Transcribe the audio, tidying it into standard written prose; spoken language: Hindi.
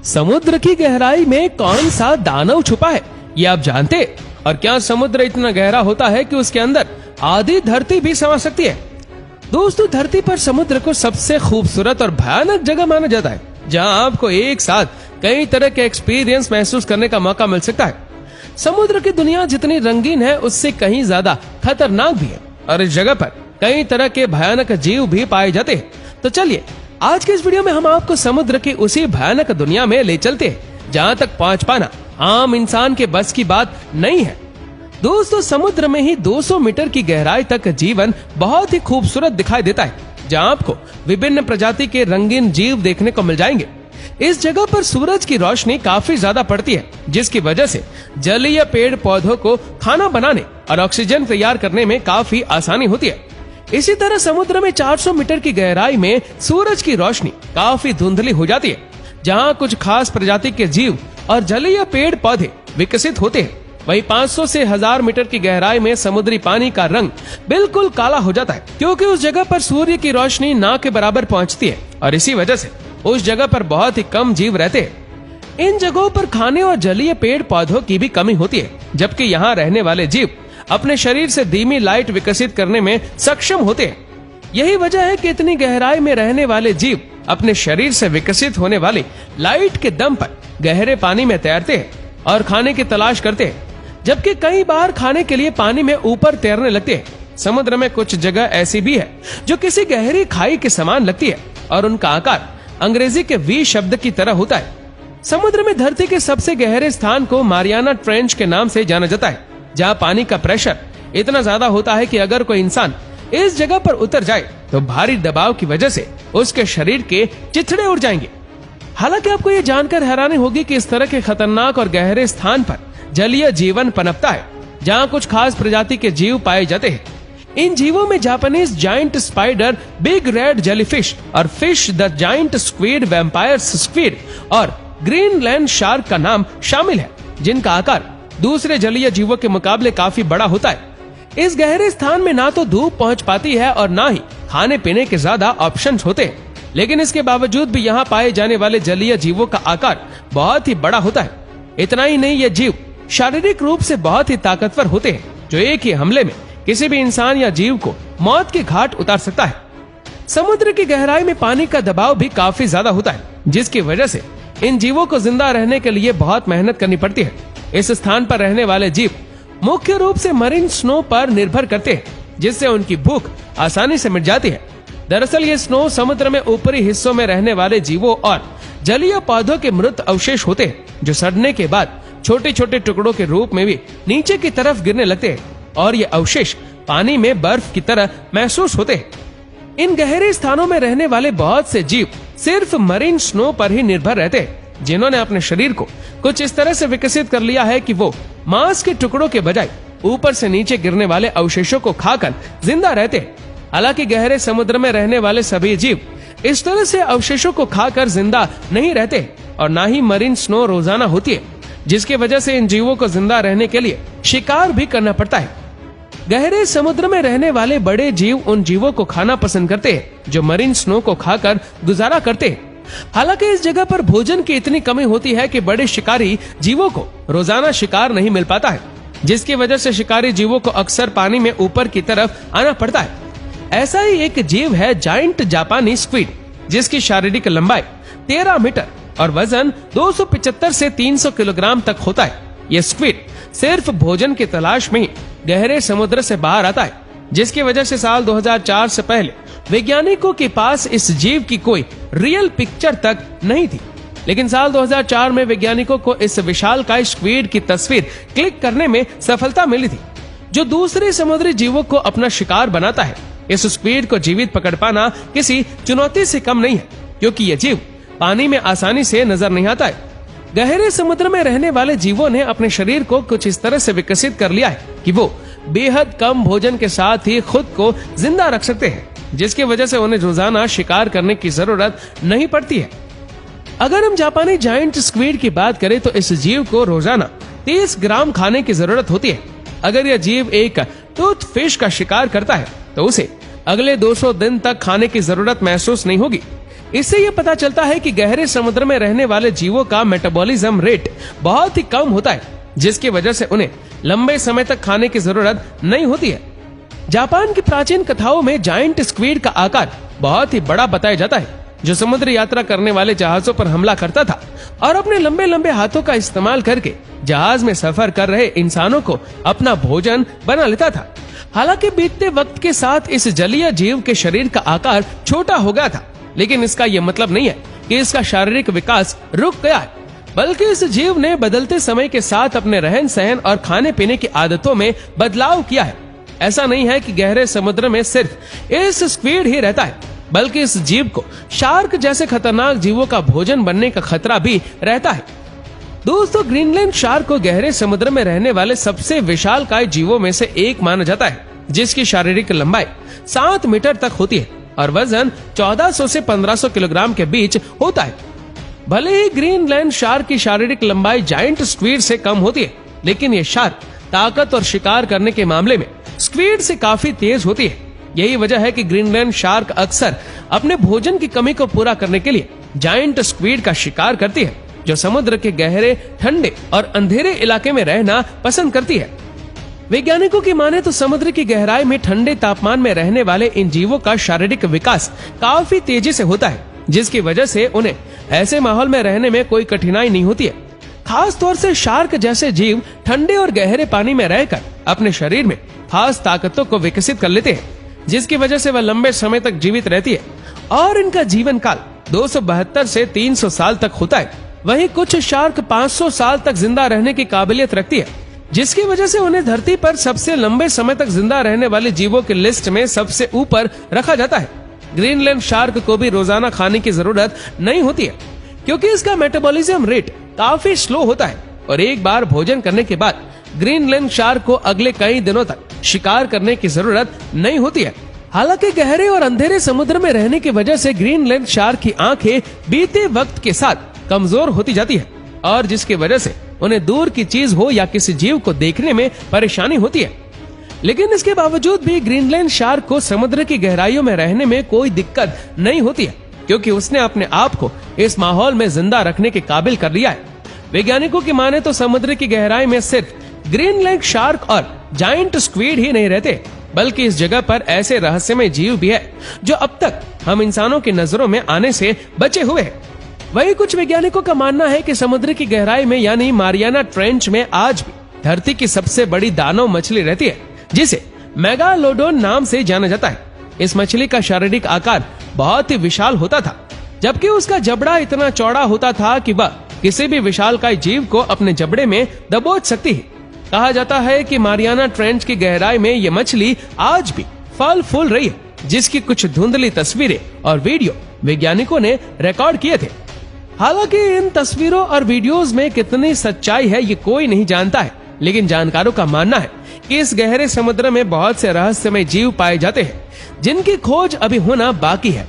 समुद्र की गहराई में कौन सा दानव छुपा है, ये आप जानते हैं? और क्या समुद्र इतना गहरा होता है कि उसके अंदर आधी धरती भी समा सकती है? दोस्तों, धरती पर समुद्र को सबसे खूबसूरत और भयानक जगह माना जाता है, जहां आपको एक साथ कई तरह के एक्सपीरियंस महसूस करने का मौका मिल सकता है। समुद्र की दुनिया जितनी रंगीन है, उससे कहीं ज्यादा खतरनाक भी है, और इस जगह पर कई तरह के भयानक जीव भी पाए जाते हैं। तो चलिए, आज के इस वीडियो में हम आपको समुद्र की उसी भयानक दुनिया में ले चलते हैं जहाँ तक पहुँच पाना आम इंसान के बस की बात नहीं है। दोस्तों, समुद्र में ही 200 मीटर की गहराई तक जीवन बहुत ही खूबसूरत दिखाई देता है, जहाँ आपको विभिन्न प्रजाति के रंगीन जीव देखने को मिल जाएंगे। इस जगह पर सूरज की रोशनी काफी ज्यादा पड़ती है, जिसकी वजह से जलीय पेड़ पौधों को खाना बनाने और ऑक्सीजन तैयार करने में काफी आसानी होती है। इसी तरह समुद्र में 400 मीटर की गहराई में सूरज की रोशनी काफी धुंधली हो जाती है, जहाँ कुछ खास प्रजाति के जीव और जलीय पेड़ पौधे विकसित होते हैं। वहीं 500 से 1000 मीटर की गहराई में समुद्री पानी का रंग बिल्कुल काला हो जाता है, क्योंकि उस जगह पर सूर्य की रोशनी ना के बराबर पहुंचती है, और इसी वजह से उस जगह पर बहुत ही कम जीव रहते हैं। इन जगहों पर खाने और जलीय पेड़ पौधों की भी कमी होती है, जबकि यहाँ रहने वाले जीव अपने शरीर से धीमी लाइट विकसित करने में सक्षम होते हैं। यही वजह है कि इतनी गहराई में रहने वाले जीव अपने शरीर से विकसित होने वाली लाइट के दम पर गहरे पानी में तैरते हैं और खाने की तलाश करते हैं, जबकि कई बार खाने के लिए पानी में ऊपर तैरने लगते हैं। समुद्र में कुछ जगह ऐसी भी है जो किसी गहरी खाई के समान लगती है, और उनका आकार अंग्रेजी के वी शब्द की तरह होता है। समुद्र में धरती के सबसे गहरे स्थान को मारियाना ट्रेंच के नाम से जाना जाता है, जहाँ पानी का प्रेशर इतना ज्यादा होता है कि अगर कोई इंसान इस जगह पर उतर जाए तो भारी दबाव की वजह से उसके शरीर के चिथड़े उड़ जाएंगे। हालांकि आपको ये जानकर हैरानी होगी कि इस तरह के खतरनाक और गहरे स्थान पर जलीय जीवन पनपता है, जहाँ कुछ खास प्रजाति के जीव पाए जाते हैं। इन जीवों में Japanese giant spider, big red jellyfish और fish the giant squid, vampires squid और ग्रीनलैंड शार्क का नाम शामिल है, जिनका आकार दूसरे जलीय जीवों के मुकाबले काफी बड़ा होता है। इस गहरे स्थान में ना तो धूप पहुंच पाती है और ना ही खाने पीने के ज्यादा ऑप्शंस होते हैं, लेकिन इसके बावजूद भी यहाँ पाए जाने वाले जलीय जीवों का आकार बहुत ही बड़ा होता है। इतना ही नहीं, ये जीव शारीरिक रूप से बहुत ही ताकतवर होते हैं, जो एक ही हमले में किसी भी इंसान या जीव को मौत के घाट उतार सकता है। समुद्र की गहराई में पानी का दबाव भी काफी ज्यादा होता है, जिसकी वजह से इन जीवों को जिंदा रहने के लिए बहुत मेहनत करनी पड़ती है। इस स्थान पर रहने वाले जीव मुख्य रूप से मरीन स्नो पर निर्भर करते हैं, जिससे उनकी भूख आसानी से मिट जाती है। दरअसल ये स्नो समुद्र में ऊपरी हिस्सों में रहने वाले जीवों और जलीय पौधों के मृत अवशेष होते हैं, जो सड़ने के बाद छोटे छोटे टुकड़ों के रूप में भी नीचे की तरफ गिरने लगते हैं, और ये अवशेष पानी में बर्फ की तरह महसूस होते हैं। इन गहरे स्थानों में रहने वाले बहुत से जीव सिर्फ मरीन स्नो पर ही निर्भर रहते हैं, जिन्होंने अपने शरीर को कुछ इस तरह से विकसित कर लिया है कि वो मांस के टुकड़ों के बजाय ऊपर से नीचे गिरने वाले अवशेषों को खाकर जिंदा रहते हैं। हालांकि गहरे समुद्र में रहने वाले सभी जीव इस तरह से अवशेषों को खाकर जिंदा नहीं रहते, और ना ही मरीन स्नो रोजाना होती है, जिसकी वजह से इन जीवों को जिंदा रहने के लिए शिकार भी करना पड़ता है। गहरे समुद्र में रहने वाले बड़े जीव उन जीवों को खाना पसंद करते हैं जो मरीन स्नो को खाकर गुजारा करते हैं। हालांकि इस जगह पर भोजन की इतनी कमी होती है कि बड़े शिकारी जीवों को रोजाना शिकार नहीं मिल पाता है, जिसकी वजह से शिकारी जीवों को अक्सर पानी में ऊपर की तरफ आना पड़ता है। ऐसा ही एक जीव है जायंट जापानी स्क्विड, जिसकी शारीरिक लंबाई 13 मीटर और वजन 275 से 300 किलोग्राम तक होता है। ये स्क्विड सिर्फ भोजन की तलाश में ही गहरे समुद्र से बाहर आता है, जिसकी वजह से साल 2004 से पहले वैज्ञानिकों के पास इस जीव की कोई रियल पिक्चर तक नहीं थी। लेकिन साल 2004 में वैज्ञानिकों को इस विशालकाय स्क्विड की तस्वीर क्लिक करने में सफलता मिली थी, जो दूसरे समुद्री जीवों को अपना शिकार बनाता है। इस स्क्विड को जीवित पकड़ पाना किसी चुनौती से कम नहीं है, क्योंकि यह जीव पानी में आसानी से नजर नहीं आता है। गहरे समुद्र में रहने वाले जीवों ने अपने शरीर को कुछ इस तरह से विकसित कर लिया है कि वो बेहद कम भोजन के साथ ही खुद को जिंदा रख सकते हैं, जिसकी वजह से उन्हें रोजाना शिकार करने की जरूरत नहीं पड़ती है। अगर हम जापानी जायंट स्क्विड की बात करें तो इस जीव को रोजाना 30 ग्राम खाने की जरूरत होती है। अगर यह जीव एक टूथ फिश का शिकार करता है तो उसे अगले 200 दिन तक खाने की जरूरत महसूस नहीं होगी। इससे ये पता चलता है कि गहरे समुद्र में रहने वाले जीवों का मेटाबॉलिज्म रेट बहुत ही कम होता है, जिसकी वजह से उन्हें लंबे समय तक खाने की जरूरत नहीं होती है। जापान की प्राचीन कथाओं में जायंट स्क्विड का आकार बहुत ही बड़ा बताया जाता है, जो समुद्र यात्रा करने वाले जहाजों पर हमला करता था और अपने लंबे लंबे हाथों का इस्तेमाल करके जहाज में सफर कर रहे इंसानों को अपना भोजन बना लेता था। हालांकि बीतते वक्त के साथ इस जलीय जीव के शरीर का आकार छोटा हो गया था, लेकिन इसका यह मतलब नहीं है कि इसका शारीरिक विकास रुक गया है, बल्कि इस जीव ने बदलते समय के साथ अपने रहन सहन और खाने पीने की आदतों में बदलाव किया है। ऐसा नहीं है कि गहरे समुद्र में सिर्फ इस स्क्विड ही रहता है, बल्कि इस जीव को शार्क जैसे खतरनाक जीवों का भोजन बनने का खतरा भी रहता है। दोस्तों, ग्रीनलैंड शार्क को गहरे समुद्र में रहने वाले सबसे विशालकाय जीवों में से एक माना जाता है, जिसकी शारीरिक लंबाई 7 मीटर तक होती है और वजन 1400 से 1500 किलोग्राम के बीच होता है। भले ही ग्रीनलैंड शार्क की शारीरिक लंबाई जायंट स्क्विड से कम होती है, लेकिन ये शार्क ताकत और शिकार करने के मामले में स्क्विड से काफी तेज होती है। यही वजह है कि ग्रीनलैंड शार्क अक्सर अपने भोजन की कमी को पूरा करने के लिए जायंट स्क्विड का शिकार करती है, जो समुद्र के गहरे, ठंडे और अंधेरे इलाके में रहना पसंद करती है। वैज्ञानिकों की माने तो समुद्र की गहराई में ठंडे तापमान में रहने वाले इन जीवों का शारीरिक विकास काफी तेजी से होता है, जिसकी वजह से उन्हें ऐसे माहौल में रहने में कोई कठिनाई नहीं होती है। खास तौर से शार्क जैसे जीव ठंडे और गहरे पानी में रहकर अपने शरीर में खास ताकतों को विकसित कर लेते हैं, जिसकी वजह से वह लंबे समय तक जीवित रहती है और इनका जीवन काल 272 से 300 साल तक होता है। वहीं कुछ शार्क 500 साल तक जिंदा रहने की काबिलियत रखती है, जिसकी वजह से उन्हें धरती पर सबसे लंबे समय तक जिंदा रहने वाले जीवों की लिस्ट में सबसे ऊपर रखा जाता है। ग्रीनलैंड शार्क को भी रोजाना खाने की जरूरत नहीं होती है, क्योंकि इसका मेटाबॉलिज्म रेट काफी स्लो होता है और एक बार भोजन करने के बाद ग्रीनलैंड शार्क को अगले कई दिनों तक शिकार करने की जरूरत नहीं होती है। हालांकि गहरे और अंधेरे समुद्र में रहने की वजह से ग्रीनलैंड शार्क की आंखें बीते वक्त के साथ कमजोर होती जाती है और जिसकी वजह से उन्हें दूर की चीज हो या किसी जीव को देखने में परेशानी होती है। लेकिन इसके बावजूद भी ग्रीनलैंड शार्क को समुद्र की गहराइयों में रहने में कोई दिक्कत नहीं होती है, क्योंकि उसने अपने आप को इस माहौल में जिंदा रखने के काबिल कर लिया है। वैज्ञानिकों की माने तो समुद्र की गहराई में सिर्फ ग्रीनलैंड शार्क और जायंट स्क्विड ही नहीं रहते, बल्कि इस जगह पर ऐसे रहस्यमय जीव भी है जो अब तक हम इंसानों की नजरों में आने से बचे हुए हैं। वहीं कुछ वैज्ञानिकों का मानना है कि समुद्र की गहराई में यानी मारियाना ट्रेंच में आज भी धरती की सबसे बड़ी दानव मछली रहती है, जिसे मेगालोडोन नाम से जाना जाता है। इस मछली का शारीरिक आकार बहुत ही विशाल होता था, जबकि उसका जबड़ा इतना चौड़ा होता था कि वह किसी भी विशालकाय जीव को अपने जबड़े में दबोच सकती है। कहा जाता है कि मारियाना ट्रेंच की गहराई में ये मछली आज भी फल फूल रही है, जिसकी कुछ धुंधली तस्वीरें और वीडियो वैज्ञानिकों ने रिकॉर्ड किए थे। हालांकि इन तस्वीरों और वीडियोस में कितनी सच्चाई है ये कोई नहीं जानता है, लेकिन जानकारों का मानना है कि इस गहरे समुद्र में बहुत से रहस्यमय जीव पाए जाते हैं, जिनकी खोज अभी होना बाकी है।